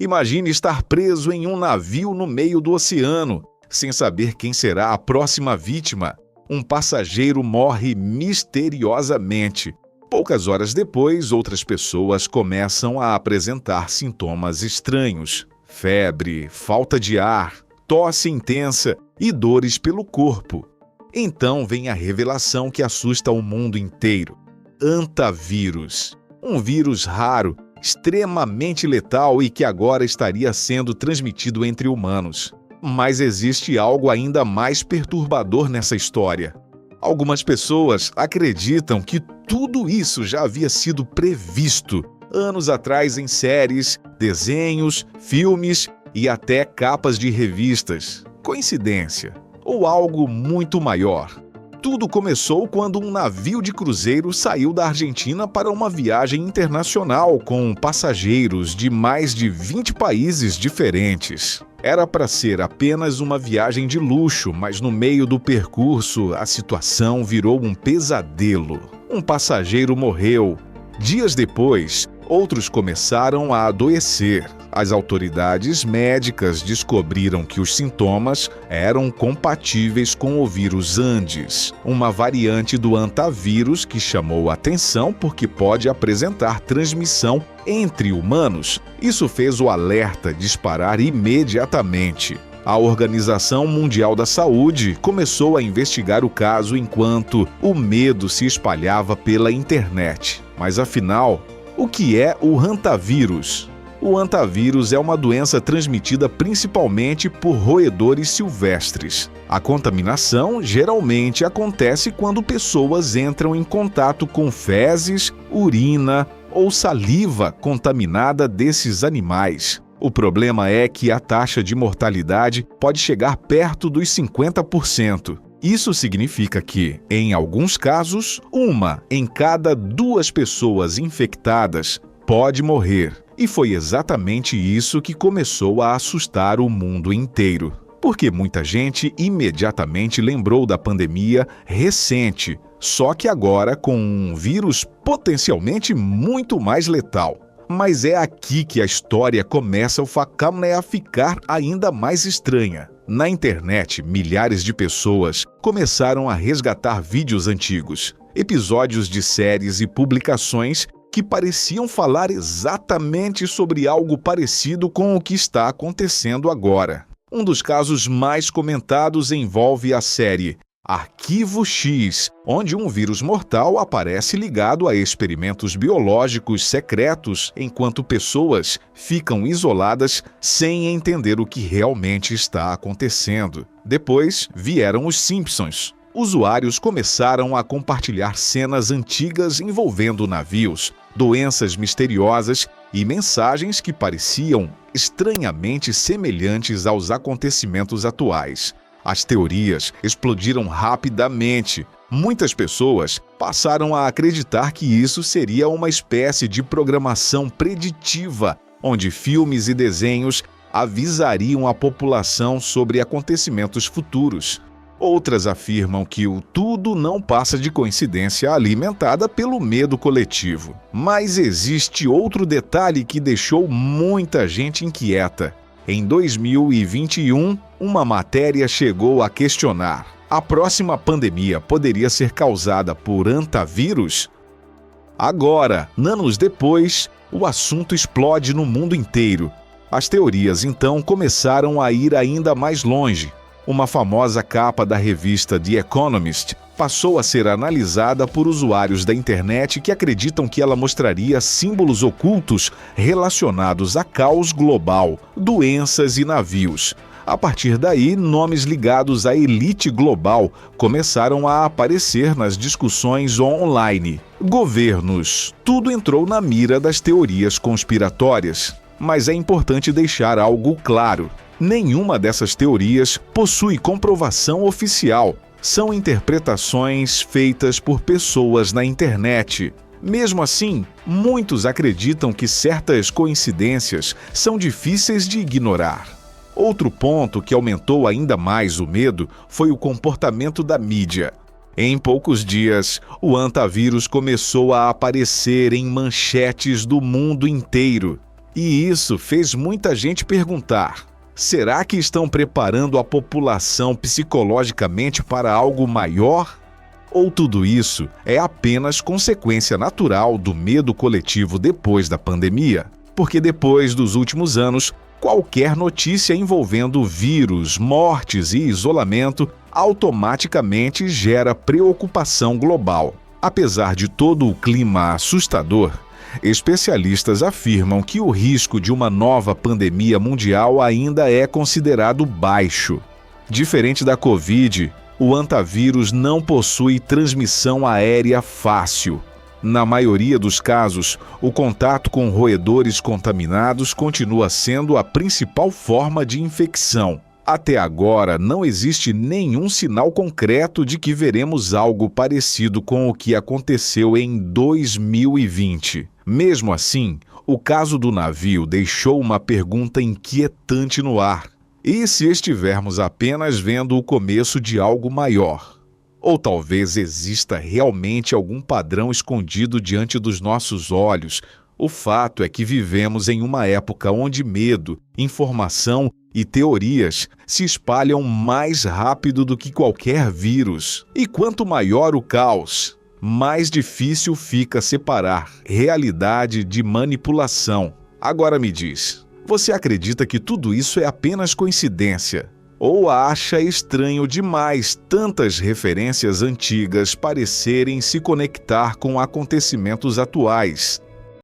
Imagine estar preso em um navio no meio do oceano, sem saber quem será a próxima vítima. Um passageiro morre misteriosamente. Poucas horas depois, outras pessoas começam a apresentar sintomas estranhos: febre, falta de ar, tosse intensa e dores pelo corpo. Então vem a revelação que assusta o mundo inteiro: hantavírus. Um vírus raro, extremamente letal e que agora estaria sendo transmitido entre humanos. Mas existe algo ainda mais perturbador nessa história. Algumas pessoas acreditam que tudo isso já havia sido previsto anos atrás em séries, desenhos, filmes e até capas de revistas. Coincidência? Ou algo muito maior? Tudo começou quando um navio de cruzeiro saiu da Argentina para uma viagem internacional com passageiros de mais de 20 países diferentes. Era para ser apenas uma viagem de luxo, mas no meio do percurso a situação virou um pesadelo. Um passageiro morreu. Dias depois, outros começaram a adoecer. As autoridades médicas descobriram que os sintomas eram compatíveis com o vírus Andes, uma variante do hantavírus que chamou a atenção porque pode apresentar transmissão entre humanos. Isso fez o alerta disparar imediatamente. A Organização Mundial da Saúde começou a investigar o caso enquanto o medo se espalhava pela internet. Mas afinal, o que é o hantavírus? O hantavírus é uma doença transmitida principalmente por roedores silvestres. A contaminação geralmente acontece quando pessoas entram em contato com fezes, urina ou saliva contaminada desses animais. O problema é que a taxa de mortalidade pode chegar perto dos 50%. Isso significa que, em alguns casos, 1 em cada 2 pessoas infectadas pode morrer. E foi exatamente isso que começou a assustar o mundo inteiro. Porque muita gente imediatamente lembrou da pandemia recente, só que agora com um vírus potencialmente muito mais letal. Mas é aqui que a história começa a ficar ainda mais estranha. Na internet, milhares de pessoas começaram a resgatar vídeos antigos, episódios de séries e publicações que pareciam falar exatamente sobre algo parecido com o que está acontecendo agora. Um dos casos mais comentados envolve a série Arquivo X, onde um vírus mortal aparece ligado a experimentos biológicos secretos enquanto pessoas ficam isoladas sem entender o que realmente está acontecendo. Depois vieram os Simpsons. Usuários começaram a compartilhar cenas antigas envolvendo navios, doenças misteriosas e mensagens que pareciam estranhamente semelhantes aos acontecimentos atuais. As teorias explodiram rapidamente. Muitas pessoas passaram a acreditar que isso seria uma espécie de programação preditiva, onde filmes e desenhos avisariam a população sobre acontecimentos futuros. Outras afirmam que o tudo não passa de coincidência alimentada pelo medo coletivo. Mas existe outro detalhe que deixou muita gente inquieta. Em 2021, uma matéria chegou a questionar: a próxima pandemia poderia ser causada por hantavírus? Agora, anos depois, o assunto explode no mundo inteiro. As teorias, então, começaram a ir ainda mais longe. Uma famosa capa da revista The Economist passou a ser analisada por usuários da internet que acreditam que ela mostraria símbolos ocultos relacionados a caos global, doenças e navios. A partir daí, nomes ligados à elite global começaram a aparecer nas discussões online. Governos, tudo entrou na mira das teorias conspiratórias. Mas é importante deixar algo claro: nenhuma dessas teorias possui comprovação oficial. São interpretações feitas por pessoas na internet. Mesmo assim, muitos acreditam que certas coincidências são difíceis de ignorar. Outro ponto que aumentou ainda mais o medo foi o comportamento da mídia. Em poucos dias, o hantavírus começou a aparecer em manchetes do mundo inteiro. E isso fez muita gente perguntar: será que estão preparando a população psicologicamente para algo maior? Ou tudo isso é apenas consequência natural do medo coletivo depois da pandemia? Porque depois dos últimos anos, qualquer notícia envolvendo vírus, mortes e isolamento automaticamente gera preocupação global. Apesar de todo o clima assustador, especialistas afirmam que o risco de uma nova pandemia mundial ainda é considerado baixo. Diferente da Covid, o antavírus não possui transmissão aérea fácil. Na maioria dos casos, o contato com roedores contaminados continua sendo a principal forma de infecção. Até agora, não existe nenhum sinal concreto de que veremos algo parecido com o que aconteceu em 2020. Mesmo assim, o caso do navio deixou uma pergunta inquietante no ar. E se estivermos apenas vendo o começo de algo maior? Ou talvez exista realmente algum padrão escondido diante dos nossos olhos? O fato é que vivemos em uma época onde medo, informação e teorias se espalham mais rápido do que qualquer vírus. E quanto maior o caos, mais difícil fica separar realidade de manipulação. Agora me diz, você acredita que tudo isso é apenas coincidência? Ou acha estranho demais tantas referências antigas parecerem se conectar com acontecimentos atuais?